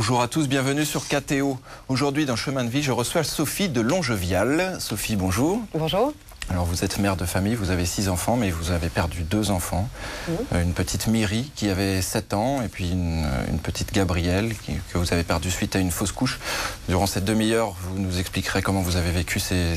Bonjour à tous, bienvenue sur KTO. Aujourd'hui, dans Chemin de Vie, je reçois Sophie de Longevial. Sophie, bonjour. Bonjour. Alors, vous êtes mère de famille, vous avez 6 enfants, mais vous avez perdu 2 enfants. Une petite Myri qui avait 7 ans et puis une petite Gabrielle que vous avez perdue suite à une fausse couche. Durant cette demi-heure, vous nous expliquerez comment vous avez vécu ces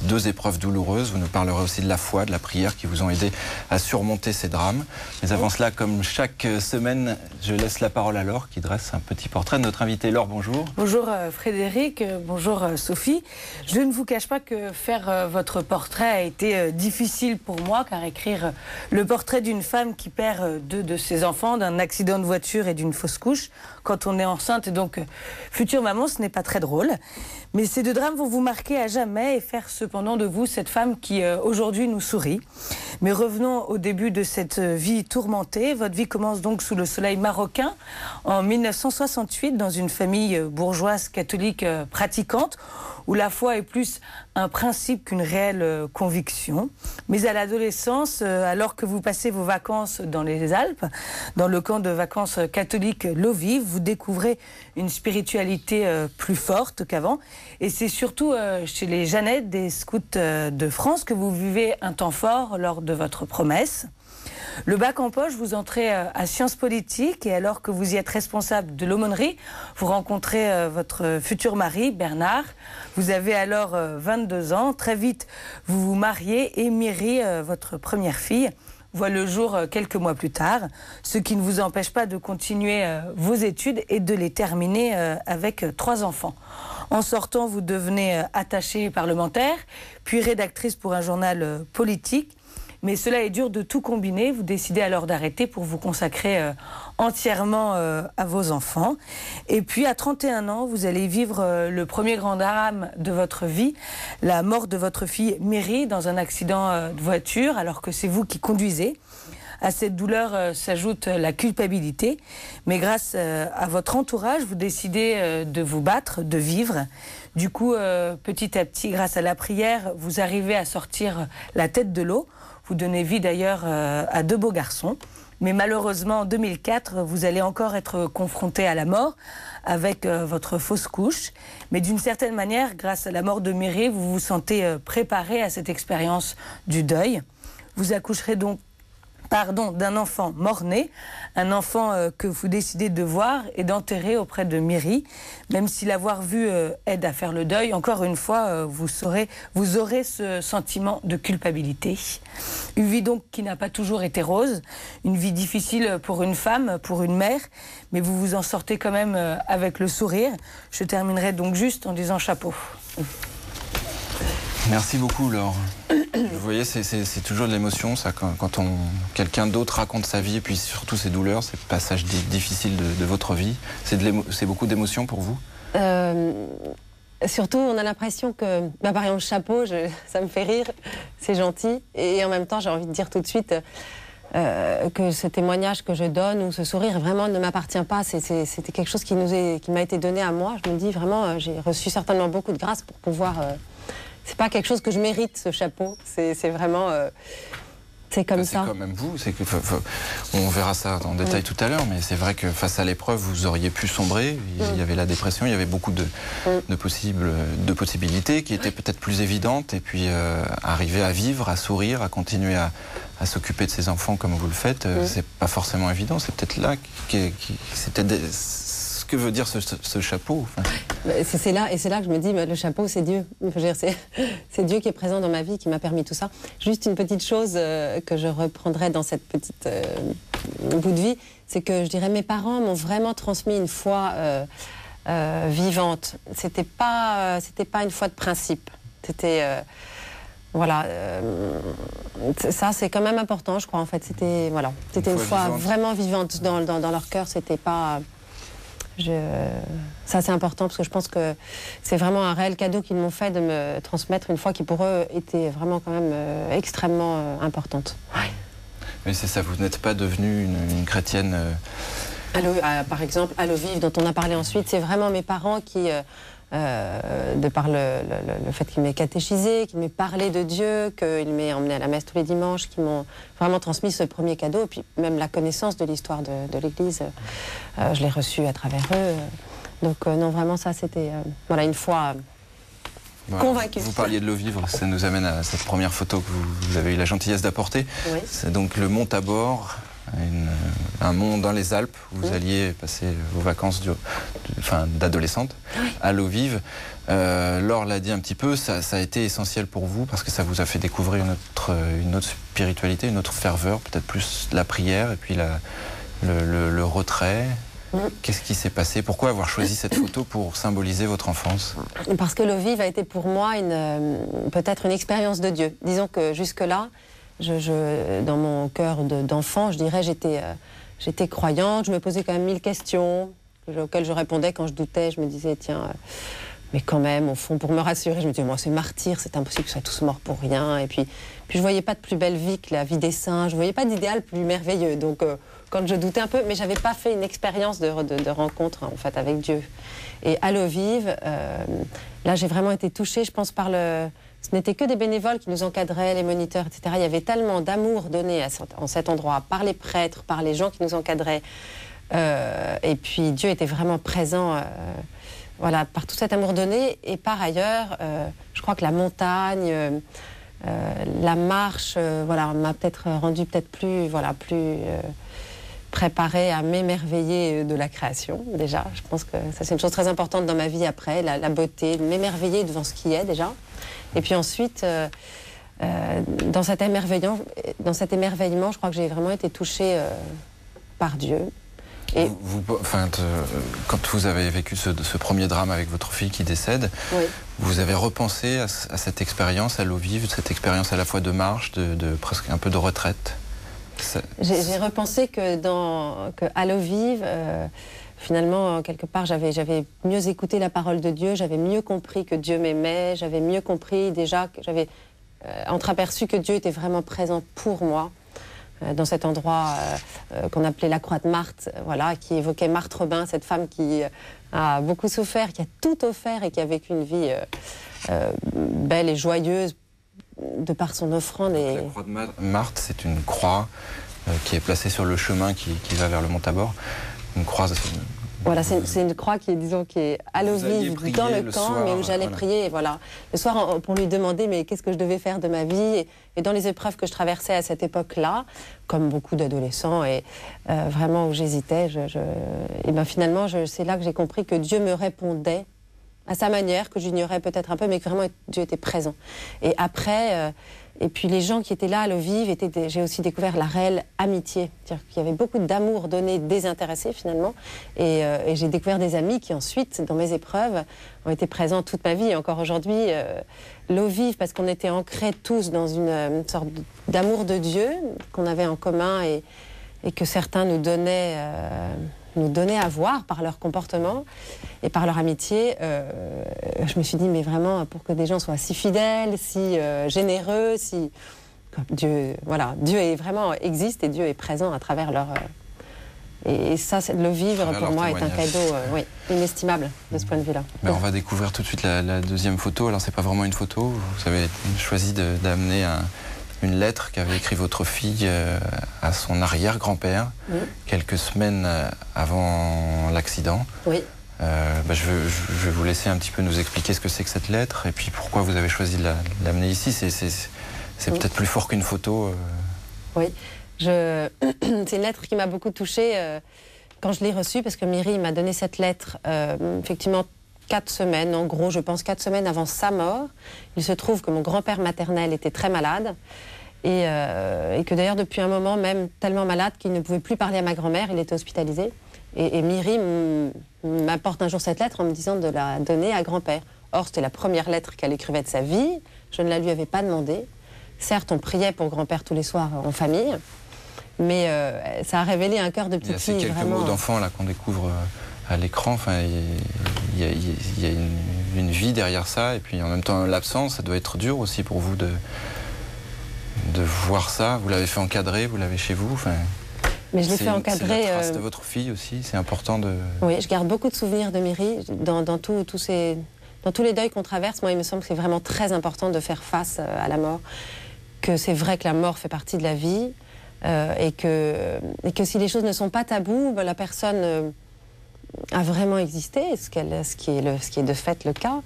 2 épreuves douloureuses. Vous nous parlerez aussi de la foi, de la prière qui vous ont aidé à surmonter ces drames. Mais avant cela, comme chaque semaine, je laisse la parole à Laure qui dresse un petit portrait de notre invité. Laure, bonjour. Bonjour Frédéric, bonjour Sophie. Je ne vous cache pas que faire votre portrait a été difficile pour moi, car écrire le portrait d'une femme qui perd 2 de ses enfants d'un accident de voiture et d'une fausse couche quand on est enceinte et donc future maman, ce n'est pas très drôle. Mais ces 2 drames vont vous marquer à jamais et faire cependant de vous cette femme qui aujourd'hui nous sourit. Mais revenons au début de cette vie tourmentée. Votre vie commence donc sous le soleil marocain en 1968 dans une famille bourgeoise catholique pratiquante où la foi est plus un principe qu'une réelle conviction. Mais à l'adolescence, alors que vous passez vos vacances dans les Alpes, dans le camp de vacances catholique Lovive, vous découvrez une spiritualité plus forte qu'avant. Et c'est surtout chez les Jeannettes des Scouts de France que vous vivez un temps fort lors de votre promesse. Le bac en poche, vous entrez à Sciences Politiques et alors que vous y êtes responsable de l'aumônerie, vous rencontrez votre futur mari, Bernard. Vous avez alors 22 ans. Très vite, vous vous mariez et Myri, votre première fille, voit le jour quelques mois plus tard, ce qui ne vous empêche pas de continuer vos études et de les terminer avec 3 enfants. En sortant, vous devenez attachée parlementaire, puis rédactrice pour un journal politique. Mais cela est dur de tout combiner. Vous décidez alors d'arrêter pour vous consacrer entièrement à vos enfants. Et puis, à 31 ans, vous allez vivre le premier grand drame de votre vie, la mort de votre fille Myri dans un accident de voiture, alors que c'est vous qui conduisez. À cette douleur s'ajoute la culpabilité. Mais grâce à votre entourage, vous décidez de vous battre, de vivre. Du coup, petit à petit, grâce à la prière, vous arrivez à sortir la tête de l'eau. Vous donnez vie d'ailleurs à 2 beaux garçons. Mais malheureusement, en 2004, vous allez encore être confronté à la mort avec votre fausse couche. Mais d'une certaine manière, grâce à la mort de Myri, vous vous sentez préparé à cette expérience du deuil. Vous accoucherez donc d'un enfant mort-né, un enfant que vous décidez de voir et d'enterrer auprès de Myri. Même si l'avoir vu aide à faire le deuil, encore une fois, vous aurez ce sentiment de culpabilité. Une vie donc qui n'a pas toujours été rose, une vie difficile pour une femme, pour une mère, mais vous vous en sortez quand même avec le sourire. Je terminerai donc juste en disant chapeau. Merci beaucoup, Laure. Vous voyez, c'est toujours de l'émotion, ça, quand quelqu'un d'autre raconte sa vie et puis surtout ses douleurs, ces passages difficiles de votre vie. C'est beaucoup d'émotions pour vous? Surtout, on a l'impression que, par exemple, chapeau, ça me fait rire, c'est gentil. Et en même temps, j'ai envie de dire tout de suite que ce témoignage que je donne ou ce sourire vraiment ne m'appartient pas. C'était quelque chose qui m'a été donné à moi. Je me dis vraiment, j'ai reçu certainement beaucoup de grâce pour pouvoir... c'est pas quelque chose que je mérite, ce chapeau. C'est vraiment... c'est comme ça. C'est quand même vous. On verra ça en détail tout à l'heure, mais c'est vrai que face à l'épreuve, vous auriez pu sombrer. Il y avait la dépression, il y avait beaucoup de possibilités qui étaient peut-être plus évidentes. Et puis arriver à vivre, à sourire, à continuer à s'occuper de ses enfants comme vous le faites, c'est pas forcément évident. C'est peut-être là ce que veut dire ce chapeau. Enfin. C'est là que je me dis, le chapeau, c'est Dieu. C'est Dieu qui est présent dans ma vie, qui m'a permis tout ça. Juste une petite chose que je reprendrai dans cette petite bout de vie, c'est que je dirais mes parents m'ont vraiment transmis une foi vivante. C'était pas une foi de principe. C'était voilà, ça c'est quand même important, je crois. En fait, c'était une foi vraiment vivante dans leur cœur. C'était pas ça c'est important parce que je pense que c'est vraiment un réel cadeau qu'ils m'ont fait de me transmettre une foi qui pour eux était vraiment quand même extrêmement importante. Ouais. Mais c'est ça, vous n'êtes pas devenue une chrétienne par exemple, à Lovive, dont on a parlé ensuite, c'est vraiment mes parents qui de par le fait qu'il m'ait catéchisé, qu'il m'ait parlé de Dieu, qu'il m'ait emmené à la messe tous les dimanches, qui m'ont vraiment transmis ce premier cadeau, et puis même la connaissance de l'histoire de l'Église, je l'ai reçue à travers eux. Donc non, vraiment ça c'était voilà, une fois convaincue. Vous parliez de l'eau vivre, ça nous amène à cette première photo que vous avez eu la gentillesse d'apporter. Oui. C'est donc le mont Tabor, un mont dans les Alpes où vous alliez passer vos vacances d'adolescente à l'eau vive. Laure l'a dit un petit peu, ça a été essentiel pour vous parce que ça vous a fait découvrir une autre spiritualité, une autre ferveur, peut-être plus la prière et puis le retrait. Qu'est-ce qui s'est passé? Pourquoi avoir choisi cette photo pour symboliser votre enfance? Parce que l'eau vive a été pour moi peut-être une expérience de Dieu. Disons que jusque-là, dans mon cœur d'enfant, je dirais, j'étais croyante, je me posais quand même 1000 questions auxquelles je répondais quand je doutais. Je me disais, tiens, mais quand même, au fond, pour me rassurer, je me disais, moi, c'est martyr, c'est impossible que ce soit tous morts pour rien. Et puis je ne voyais pas de plus belle vie que la vie des saints, je ne voyais pas d'idéal plus merveilleux. Donc, quand je doutais un peu, mais je n'avais pas fait une expérience de rencontre, en fait, avec Dieu. Et à l'eau vive, là, j'ai vraiment été touchée, je pense, par ce n'était que des bénévoles qui nous encadraient, les moniteurs, etc. Il y avait tellement d'amour donné en cet endroit, par les prêtres, par les gens qui nous encadraient. Et puis Dieu était vraiment présent, voilà, par tout cet amour donné. Et par ailleurs, je crois que la montagne, la marche, voilà, m'a peut-être rendu plus préparée à m'émerveiller de la création, déjà. Je pense que ça, c'est une chose très importante dans ma vie après, la beauté, de m'émerveiller devant ce qui est, déjà. Et puis ensuite, dans cet émerveillement, je crois que j'ai vraiment été touchée par Dieu. Et quand vous avez vécu ce premier drame avec votre fille qui décède, vous avez repensé à cette expérience à l'eau vive, cette expérience à la fois de marche, presque un peu de retraite? J'ai repensé qu'à l'eau vive, finalement, quelque part, j'avais mieux écouté la parole de Dieu, j'avais mieux compris que Dieu m'aimait, j'avais mieux compris déjà, que j'avais entreaperçu que Dieu était vraiment présent pour moi, dans cet endroit qu'on appelait la Croix de Marthe, voilà, qui évoquait Marthe Robin, cette femme qui a beaucoup souffert, qui a tout offert et qui a vécu une vie belle et joyeuse, de par son offrande. La croix de Marthe, c'est une croix qui est placée sur le chemin qui va vers le mont Tabor. Une croix... Voilà, c'est une croix qui est à l'eau vive dans le camp, mais où j'allais prier, voilà. Le soir, pour lui demander mais qu'est-ce que je devais faire de ma vie, et dans les épreuves que je traversais à cette époque-là, comme beaucoup d'adolescents, et vraiment où j'hésitais, et ben finalement, c'est là que j'ai compris que Dieu me répondait à sa manière, que j'ignorais peut-être un peu, mais que vraiment Dieu était présent. Et après, et puis les gens qui étaient là à l'eau vive, j'ai aussi découvert la réelle amitié. C'est-à-dire qu'il y avait beaucoup d'amour donné, désintéressé finalement. Et j'ai découvert des amis qui ensuite, dans mes épreuves, ont été présents toute ma vie. Et encore aujourd'hui, l'eau vive, parce qu'on était ancrés tous dans une sorte d'amour de Dieu qu'on avait en commun et que certains nous donnaient à voir par leur comportement et par leur amitié. Je me suis dit, mais vraiment, pour que des gens soient si fidèles, si généreux, Dieu existe et Dieu est présent à travers leur... Et ça, c'est de le vivre pour moi est un cadeau inestimable de ce point de vue-là. Mais on va découvrir tout de suite la deuxième photo. Alors, c'est pas vraiment une photo. Vous avez choisi d'amener une lettre qu'avait écrite votre fille à son arrière-grand-père, quelques semaines avant l'accident. Oui. Je vais vous laisser un petit peu nous expliquer ce que c'est que cette lettre et puis pourquoi vous avez choisi de l'amener ici. C'est peut-être plus fort qu'une photo. Oui, c'est une lettre qui m'a beaucoup touchée quand je l'ai reçue, parce que Myri m'a donné cette lettre, effectivement, 4 semaines, en gros, je pense 4 semaines avant sa mort. Il se trouve que mon grand-père maternel était très malade et que d'ailleurs, depuis un moment, même tellement malade qu'il ne pouvait plus parler à ma grand-mère, il était hospitalisé. Et Myri m'apporte un jour cette lettre en me disant de la donner à grand-père. Or, c'était la première lettre qu'elle écrivait de sa vie. Je ne la lui avais pas demandé. Certes, on priait pour grand-père tous les soirs en famille, mais ça a révélé un cœur de petite fille. Il y a ces quelques mots d'enfant là qu'on découvre à l'écran. Enfin, il y a une vie derrière ça, et puis en même temps l'absence. Ça doit être dur aussi pour vous de voir ça. Vous l'avez fait encadrer, vous l'avez chez vous. Enfin, mais je l'ai fait encadrer. C'est la trace de votre fille aussi. C'est important de. Oui, je garde beaucoup de souvenirs de Myri dans tous ces. dans tous les deuils qu'on traverse, moi, il me semble que c'est vraiment très important de faire face à la mort, que c'est vrai que la mort fait partie de la vie, et que si les choses ne sont pas taboues, la personne a vraiment existé, ce qui est de fait le cas,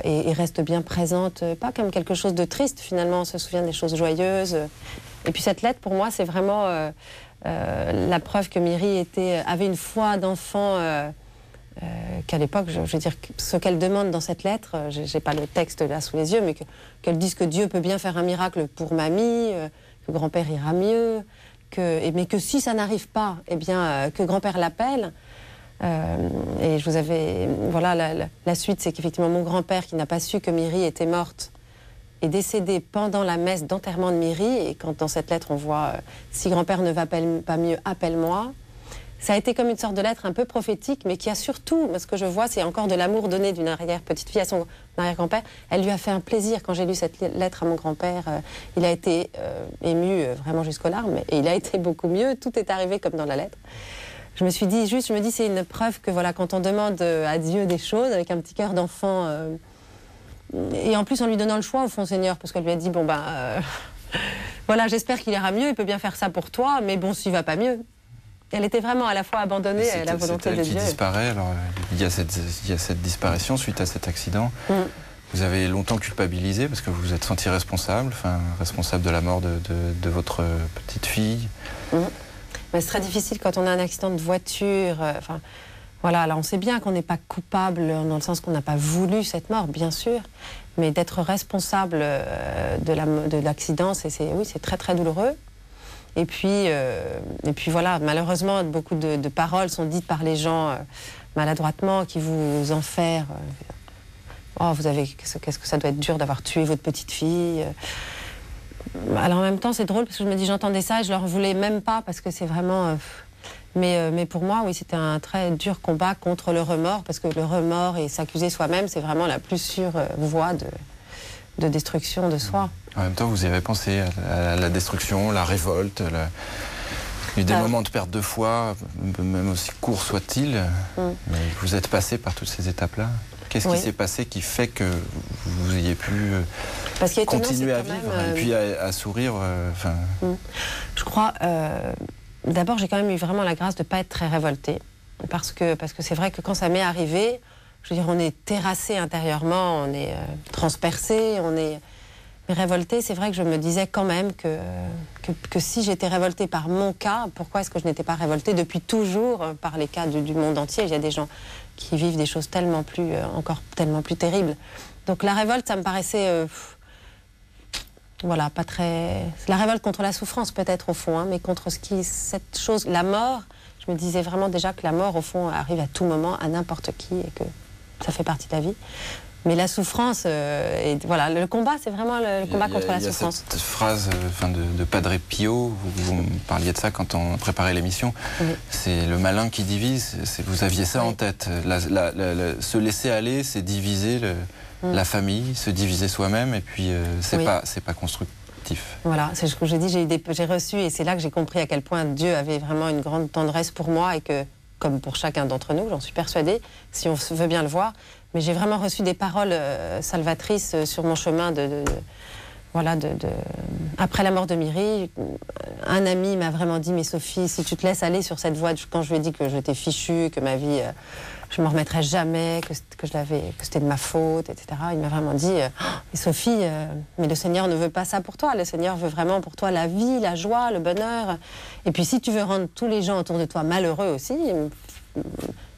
et reste bien présente, pas comme quelque chose de triste, finalement, on se souvient des choses joyeuses. Et puis cette lettre, pour moi, c'est vraiment la preuve que Myri avait une foi d'enfant, qu'à l'époque, je veux dire, ce qu'elle demande dans cette lettre, j'ai pas le texte là sous les yeux, mais qu'elle dise que Dieu peut bien faire un miracle pour mamie, que grand-père ira mieux, mais que si ça n'arrive pas, eh bien, que grand-père l'appelle. Et je vous avais... Voilà, la suite, c'est qu'effectivement, mon grand-père, qui n'a pas su que Myri était morte, est décédé pendant la messe d'enterrement de Myri. Et quand dans cette lettre, on voit « Si grand-père ne va pas mieux, appelle-moi », ça a été comme une sorte de lettre un peu prophétique, mais qui a surtout, ce que je vois, c'est encore de l'amour donné d'une arrière-petite-fille à son arrière-grand-père. Elle lui a fait un plaisir quand j'ai lu cette lettre à mon grand-père. Il a été ému vraiment jusqu'aux larmes, et il a été beaucoup mieux. Tout est arrivé comme dans la lettre. Je me dis, c'est une preuve que voilà, quand on demande à Dieu des choses avec un petit cœur d'enfant, et en plus en lui donnant le choix au fond, Seigneur, parce qu'elle lui a dit voilà, j'espère qu'il ira mieux, il peut bien faire ça pour toi, mais bon, s'il va pas mieux. Elle était vraiment à la fois abandonnée à la volonté de Dieu. C'est elle qui disparaît. Alors il y a cette disparition suite à cet accident. Vous avez longtemps culpabilisé parce que vous vous êtes senti responsable de la mort de votre petite fille. C'est très difficile quand on a un accident de voiture. Voilà, là on sait bien qu'on n'est pas coupable dans le sens qu'on n'a pas voulu cette mort, bien sûr, mais d'être responsable de l'accident, c'est très très douloureux. Et puis voilà, malheureusement, beaucoup de paroles sont dites par les gens maladroitement qui vous enferment. Qu'est-ce que ça doit être dur d'avoir tué votre petite fille. Alors en même temps, c'est drôle parce que je me dis, j'entendais ça et je leur voulais même pas parce que c'est vraiment... Mais pour moi, oui, c'était un très dur combat contre le remords parce que le remords et s'accuser soi-même, c'est vraiment la plus sûre voie de destruction de soi. En même temps, vous y avez pensé à la destruction, la révolte, il y a eu des moments de perte de foi, même aussi courts soient-ils, mais vous êtes passé par toutes ces étapes-là. Qu'est-ce qui s'est passé qui fait que vous ayez pu continuer à vivre et puis à sourire Je crois, d'abord, j'ai quand même eu vraiment la grâce de ne pas être très révoltée. Parce que c'est vrai que quand ça m'est arrivé, je veux dire, on est terrassé intérieurement, on est transpercé, Mais révoltée, c'est vrai que je me disais quand même que si j'étais révoltée par mon cas, pourquoi est-ce que je n'étais pas révoltée depuis toujours par les cas du monde entier? Il y a des gens qui vivent des choses encore tellement plus terribles. Donc la révolte, ça me paraissait... voilà, pas très... La révolte contre la souffrance peut-être au fond, mais contre cette chose, la mort, je me disais vraiment déjà que la mort au fond arrive à tout moment, à n'importe qui, et que ça fait partie de la vie. Mais la souffrance, voilà, le combat, c'est vraiment le combat contre la souffrance. Il y a cette phrase de Padre Pio, vous parliez de ça quand on préparait l'émission, c'est le malin qui divise, vous aviez ça en tête. Se laisser aller, c'est diviser la famille, se diviser soi-même, et puis c'est pas constructif. Voilà, c'est ce que j'ai dit, j'ai reçu, et c'est là que j'ai compris à quel point Dieu avait vraiment une grande tendresse pour moi, et que, comme pour chacun d'entre nous, j'en suis persuadée, si on veut bien le voir, mais j'ai vraiment reçu des paroles salvatrices sur mon chemin après la mort de Myri. Un ami m'a vraiment dit, mais Sophie, si tu te laisses aller sur cette voie, quand je lui ai dit que j'étais fichue, que ma vie, je ne m'en remettrais jamais, que c'était de ma faute, etc. Il m'a vraiment dit, mais Sophie, mais le Seigneur ne veut pas ça pour toi. Le Seigneur veut vraiment pour toi la vie, la joie, le bonheur. Et puis si tu veux rendre tous les gens autour de toi malheureux aussi,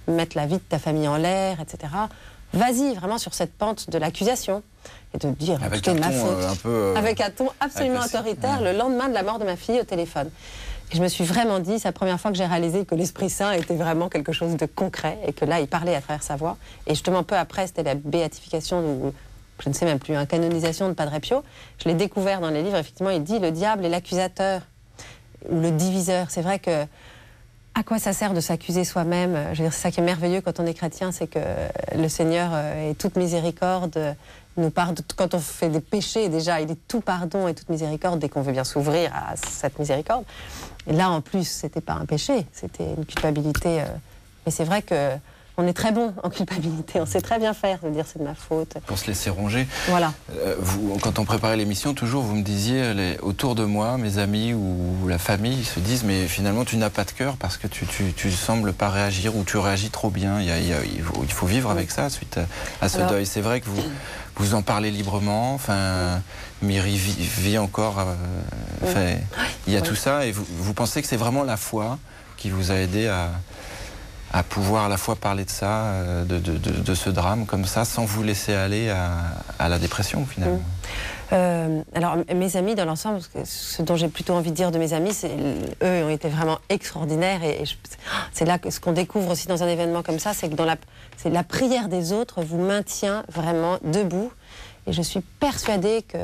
mettre la vie de ta famille en l'air, etc., vas-y vraiment sur cette pente de l'accusation et de dire que c'est de ma faute. Avec un ton absolument autoritaire, le lendemain de la mort de ma fille au téléphone. Et je me suis vraiment dit, c'est la première fois que j'ai réalisé que l'Esprit Saint était vraiment quelque chose de concret et que là, il parlait à travers sa voix. Et justement, peu après, c'était la béatification, ou je ne sais même plus, une canonisation de Padre Pio. Je l'ai découvert dans les livres, effectivement, il dit le diable est l'accusateur ou le diviseur. C'est vrai que à quoi ça sert de s'accuser soi-même? Je veux dire, c'est ça qui est merveilleux quand on est chrétien, c'est que le Seigneur est toute miséricorde, nous pardonne. Quand on fait des péchés, déjà, il est tout pardon et toute miséricorde dès qu'on veut bien s'ouvrir à cette miséricorde. Et là, en plus, c'était pas un péché, c'était une culpabilité. Mais c'est vrai que on est très bon en culpabilité, on sait très bien faire, de dire c'est de ma faute. Pour se laisser ronger. Voilà. Quand on préparait l'émission, toujours vous me disiez, autour de moi, mes amis ou la famille se disent, mais finalement tu n'as pas de cœur parce que tu sembles pas réagir ou tu réagis trop bien. Il faut vivre avec ça suite à ce deuil. C'est vrai que vous en parlez librement, enfin, Myri vit encore, il y a tout ça, et vous pensez que c'est vraiment la foi qui vous a aidé à pouvoir à la fois parler de ça, de ce drame comme ça, sans vous laisser aller à la dépression finalement. Alors mes amis dans l'ensemble, ce dont j'ai plutôt envie de dire de mes amis, eux ont été vraiment extraordinaires, et c'est là que ce qu'on découvre aussi dans un événement comme ça, c'est que la prière des autres vous maintient vraiment debout, et je suis persuadée que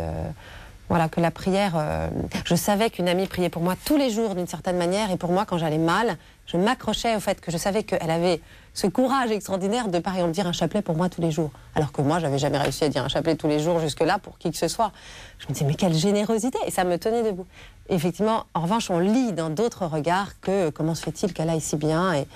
la prière, je savais qu'une amie priait pour moi tous les jours d'une certaine manière, et pour moi quand j'allais mal, je m'accrochais au fait que je savais qu'elle avait ce courage extraordinaire de par exemple dire un chapelet pour moi tous les jours, alors que moi j'avais jamais réussi à dire un chapelet tous les jours jusque-là pour qui que ce soit. Je me disais mais quelle générosité, et ça me tenait debout. Et effectivement, en revanche, on lit dans d'autres regards que comment se fait-il qu'elle aille si bien, et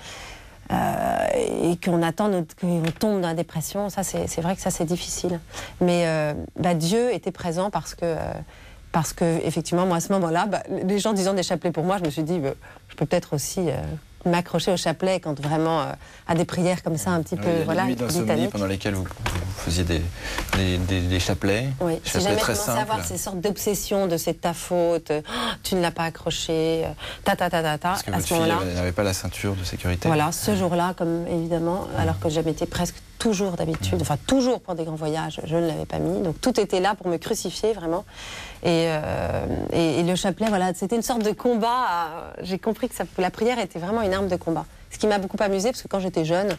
qu'on attend qu'on tombe dans la dépression. Ça c'est vrai que ça c'est difficile, mais Dieu était présent parce que effectivement moi à ce moment-là, les gens disant des chapelets pour moi, je me suis dit je peux peut-être aussi m'accrocher au chapelet quand vraiment à des prières comme ça un petit peu il y a des nuits d'insomnie pendant lesquelles vous faisiez des chapelets. Oui, si jamais je commençais à avoir ces sortes d'obsessions de c'est ta faute, tu ne l'as pas accroché, Parce que votre fille n'avait pas la ceinture de sécurité. Voilà, ce jour-là, comme évidemment, alors que j'avais été presque toujours d'habitude, enfin toujours pour des grands voyages, je ne l'avais pas mis, donc tout était là pour me crucifier vraiment. Et le chapelet, voilà, c'était une sorte de combat. J'ai compris que la prière était vraiment une arme de combat. Ce qui m'a beaucoup amusée, parce que quand j'étais jeune,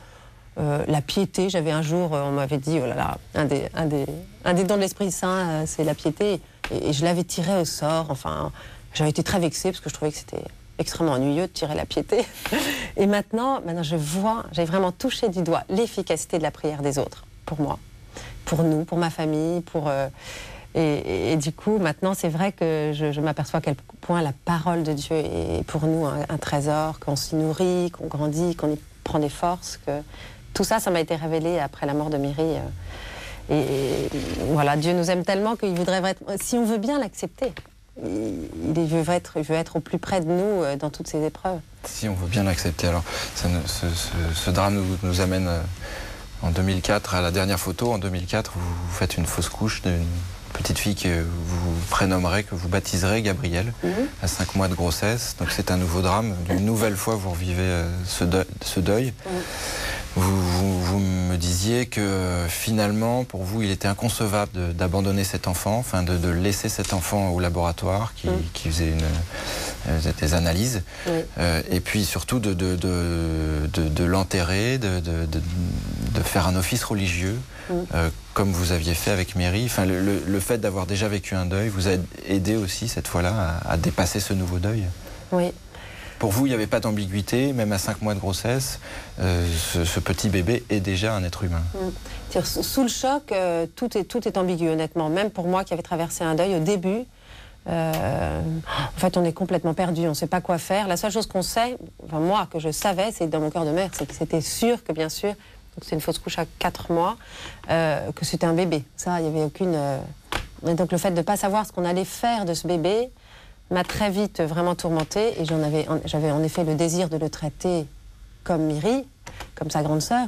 la piété, j'avais un jour, on m'avait dit, oh là là, un des dons de l'Esprit Saint, c'est la piété, et je l'avais tiré au sort. Enfin, j'avais été très vexée parce que je trouvais que c'était extrêmement ennuyeux de tirer la piété. Et maintenant je vois, j'ai vraiment touché du doigt l'efficacité de la prière des autres, pour moi, pour nous, pour ma famille, et du coup, maintenant, c'est vrai que je m'aperçois à quel point la parole de Dieu est pour nous un trésor, qu'on s'y nourrit, qu'on grandit, qu'on y prend des forces. Que tout ça, ça m'a été révélé après la mort de Myri. Et voilà, Dieu nous aime tellement qu'il voudrait être, si on veut bien l'accepter, il veut être au plus près de nous dans toutes ces épreuves. Si on veut bien l'accepter. Alors, ce drame nous amène en 2004 à la dernière photo. En 2004, vous faites une fausse couche d'une petite fille que vous prénommerez, que vous baptiserez Gabrielle, à 5 mois de grossesse. Donc c'est un nouveau drame. Une nouvelle fois, vous revivez ce deuil. Vous me disiez que finalement, pour vous, il était inconcevable d'abandonner cet enfant, enfin de laisser cet enfant au laboratoire qui faisait des analyses, et puis surtout de l'enterrer, de faire un office religieux, comme vous aviez fait avec Myri. Enfin, le fait d'avoir déjà vécu un deuil vous a aidé aussi cette fois-là à dépasser ce nouveau deuil. Oui. Pour vous, il n'y avait pas d'ambiguïté, même à 5 mois de grossesse, ce petit bébé est déjà un être humain. Sous le choc, tout est ambigu, honnêtement. Même pour moi qui avais traversé un deuil au début, en fait, on est complètement perdu, on ne sait pas quoi faire. La seule chose qu'on sait, enfin moi, que je savais, c'est dans mon cœur de mère, c'est que c'était sûr que, bien sûr, c'est une fausse couche à 4 mois, que c'était un bébé. Ça, il n'y avait aucune... Donc le fait de ne pas savoir ce qu'on allait faire de ce bébé m'a très vite vraiment tourmentée, et j'avais en effet le désir de le traiter comme Myri, comme sa grande sœur.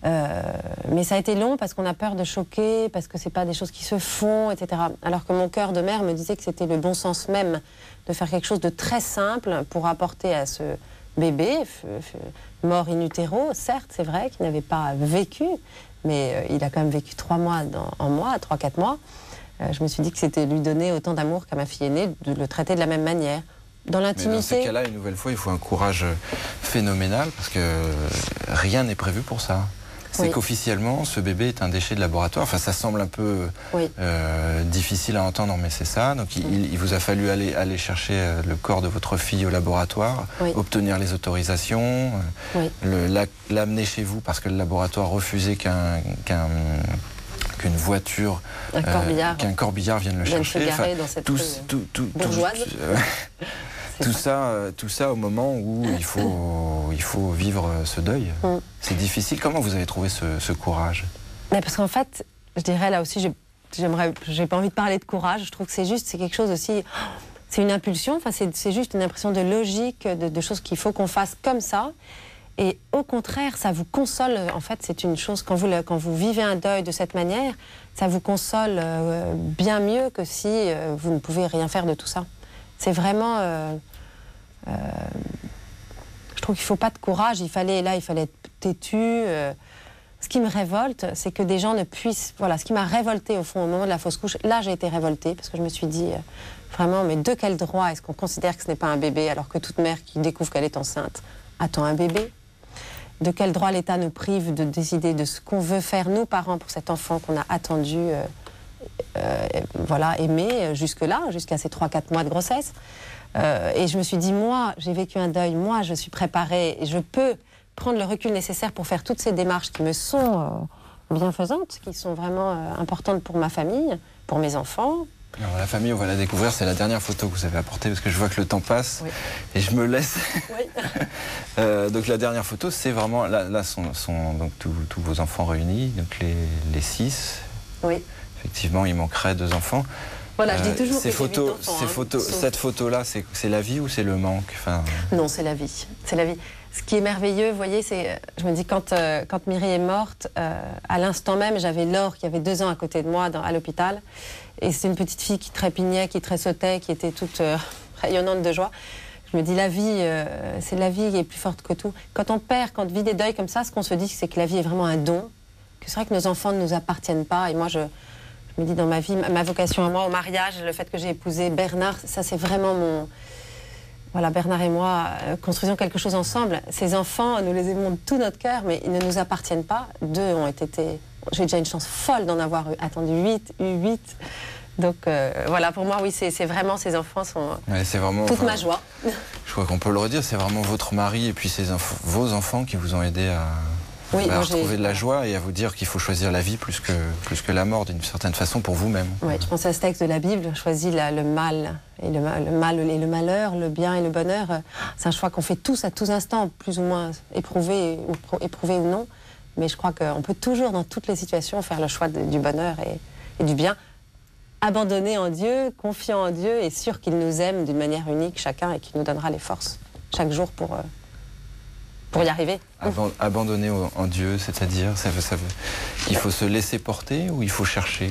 Mais ça a été long parce qu'on a peur de choquer, parce que c'est pas des choses qui se font, etc. Alors que mon cœur de mère me disait que c'était le bon sens même de faire quelque chose de très simple pour apporter à ce bébé, mort in utero, certes, c'est vrai, qu'il n'avait pas vécu, mais il a quand même vécu 3 mois en moi, 3-4 mois. Je me suis dit que c'était lui donner autant d'amour qu'à ma fille aînée, de le traiter de la même manière. Dans l'intimité. Mais dans ces cas-là, une nouvelle fois, il faut un courage phénoménal, parce que rien n'est prévu pour ça. C'est qu'officiellement, ce bébé est un déchet de laboratoire. Enfin, ça semble un peu difficile à entendre, mais c'est ça. Donc, il vous a fallu aller chercher le corps de votre fille au laboratoire, obtenir les autorisations, l'amener chez vous, parce que le laboratoire refusait qu'une voiture, qu'un corbillard vienne le chercher. Dans cette bourgeoise. Tout ça au moment où il faut vivre ce deuil. C'est difficile. Comment vous avez trouvé ce courage? Mais parce qu'en fait, je dirais là aussi, j'ai pas envie de parler de courage. Je trouve que c'est quelque chose aussi. C'est une impulsion. Enfin, c'est juste une impression de logique, de choses qu'il faut qu'on fasse comme ça. Et au contraire, ça vous console. En fait, c'est une chose, quand vous vivez un deuil de cette manière, ça vous console bien mieux que si vous ne pouvez rien faire de tout ça. C'est vraiment... je trouve qu'il ne faut pas de courage. Il fallait être têtu. Ce qui me révolte, c'est que des gens ne puissent... Voilà, ce qui m'a révoltée, au fond, au moment de la fausse couche, là, j'ai été révoltée, parce que je me suis dit, vraiment, mais de quel droit est-ce qu'on considère que ce n'est pas un bébé, alors que toute mère qui découvre qu'elle est enceinte attend un bébé? De quel droit l'État nous prive de décider de ce qu'on veut faire, nous, parents, pour cet enfant qu'on a attendu, aimé jusque-là, jusqu'à ces 3-4 mois de grossesse. Et je me suis dit, moi, j'ai vécu un deuil, moi, je suis préparée, et je peux prendre le recul nécessaire pour faire toutes ces démarches qui me sont bienfaisantes, qui sont vraiment importantes pour ma famille, pour mes enfants. Alors, la famille, on va la découvrir. C'est la dernière photo que vous avez apportée parce que je vois que le temps passe et je me laisse. Oui. Donc la dernière photo, c'est vraiment là sont donc tous vos enfants réunis, donc les 6. Oui. Effectivement, il manquerait 2 enfants. Voilà, je dis toujours ces photos, cette photo-là, c'est la vie ou c'est le manque? Enfin... Non, c'est la vie. C'est la vie. Ce qui est merveilleux, vous voyez, c'est, je me dis, quand Myri est morte, à l'instant même, j'avais Laure qui avait 2 ans à côté de moi à l'hôpital. Et c'est une petite fille qui trépignait, qui tressautait, qui était toute rayonnante de joie. Je me dis, la vie, c'est la vie qui est plus forte que tout. Quand on vit des deuils comme ça, ce qu'on se dit, c'est que la vie est vraiment un don. Que c'est vrai que nos enfants ne nous appartiennent pas. Et moi, je me dis, dans ma vie, ma vocation à moi, au mariage, le fait que j'ai épousé Bernard, ça, c'est vraiment mon... Voilà, Bernard et moi, construisons quelque chose ensemble. Ces enfants, nous les aimons de tout notre cœur, mais ils ne nous appartiennent pas. 2 ont été... J'ai déjà une chance folle d'en avoir attendu 8. Donc voilà, pour moi, oui, c'est vraiment, ces enfants sont toute ma joie. Je crois qu'on peut le redire, c'est vraiment votre mari et puis vos enfants qui vous ont aidé à retrouver de la joie et à vous dire qu'il faut choisir la vie plus que la mort, d'une certaine façon, pour vous-même. Oui, je pense à ce texte de la Bible, choisis le mal et le malheur, le bien et le bonheur. C'est un choix qu'on fait tous à tous instants, plus ou moins éprouvé ou non. Mais je crois qu'on peut toujours, dans toutes les situations, faire le choix du bonheur et du bien. Abandonné en Dieu, confiant en Dieu et sûr qu'il nous aime d'une manière unique, chacun, et qu'il nous donnera les forces chaque jour pour y arriver. Abandonner en Dieu, c'est-à-dire, ça veut qu'il faut se laisser porter ou il faut chercher?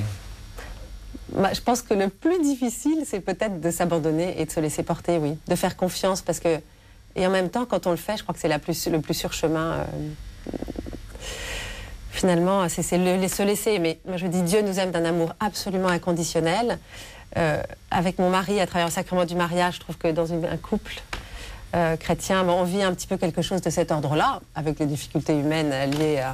Je pense que le plus difficile, c'est peut-être de s'abandonner et de se laisser porter, oui. De faire confiance, parce que... Et en même temps, quand on le fait, je crois que c'est le plus sûr chemin... Finalement, c'est se laisser aimer. Moi, je dis, Dieu nous aime d'un amour absolument inconditionnel. Avec mon mari, à travers le sacrement du mariage, je trouve que dans un couple chrétien, on vit un petit peu quelque chose de cet ordre-là, avec les difficultés humaines liées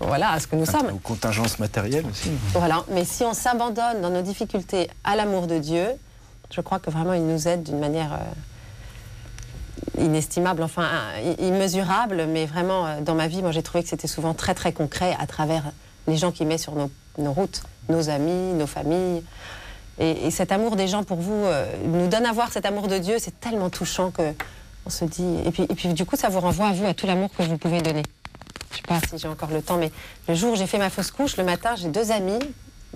à ce que nous sommes. Aux contingences matérielles aussi. Voilà, mais si on s'abandonne dans nos difficultés à l'amour de Dieu, je crois que vraiment il nous aide d'une manière... inestimable, enfin immesurable, mais vraiment dans ma vie, moi j'ai trouvé que c'était souvent très très concret à travers les gens qui mettent sur nos routes, nos amis, nos familles. Et cet amour des gens pour vous nous donne à voir cet amour de Dieu, c'est tellement touchant que on se dit... Et puis du coup, ça vous renvoie à vous, à tout l'amour que vous pouvez donner. Je sais pas si j'ai encore le temps, mais le jour où j'ai fait ma fausse couche, le matin, j'ai 2 amis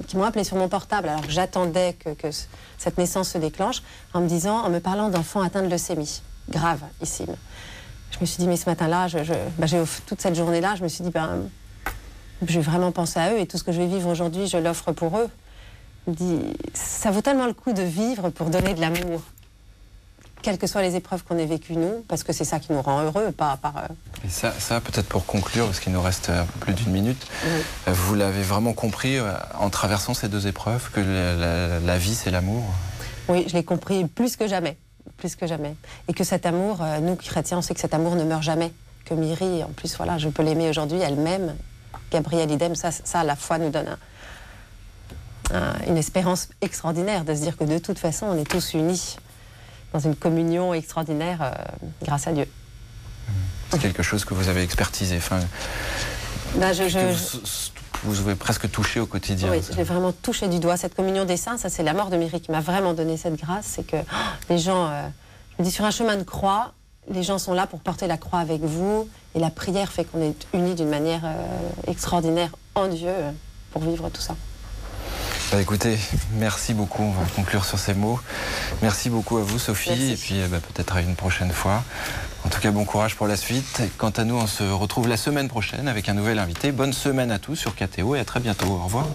qui m'ont appelé sur mon portable alors que j'attendais que cette naissance se déclenche, en me parlant d'enfants atteints de leucémie. Gravissime. Je me suis dit, mais ce matin-là, toute cette journée-là, je me suis dit, je vais vraiment penser à eux et tout ce que je vais vivre aujourd'hui, je l'offre pour eux. Je me dis, ça vaut tellement le coup de vivre pour donner de l'amour. Quelles que soient les épreuves qu'on ait vécues, nous, parce que c'est ça qui nous rend heureux, pas par... Et ça peut-être pour conclure, parce qu'il nous reste un peu plus d'1 minute, vous l'avez vraiment compris en traversant ces 2 épreuves, que la vie, c'est l'amour? Oui, je l'ai compris plus que jamais. Plus que jamais. Et que cet amour, nous chrétiens, on sait que cet amour ne meurt jamais. Que Myri, en plus, voilà, je peux l'aimer aujourd'hui, elle m'aime. Gabriel idem, ça, la foi nous donne une espérance extraordinaire de se dire que de toute façon, on est tous unis dans une communion extraordinaire grâce à Dieu. C'est quelque chose que vous avez expertisé. Enfin, vous avez presque touché au quotidien. Oui, je l'ai vraiment touché du doigt. Cette communion des saints, ça c'est la mort de Myri qui m'a vraiment donné cette grâce. C'est que les gens, Je me dis, sur un chemin de croix, les gens sont là pour porter la croix avec vous. Et la prière fait qu'on est unis d'une manière extraordinaire en Dieu pour vivre tout ça. Bah écoutez, merci beaucoup. On va conclure sur ces mots. Merci beaucoup à vous, Sophie. Merci. Et puis peut-être à une prochaine fois. En tout cas, bon courage pour la suite. Quant à nous, on se retrouve la semaine prochaine avec un nouvel invité. Bonne semaine à tous sur KTO et à très bientôt. Au revoir.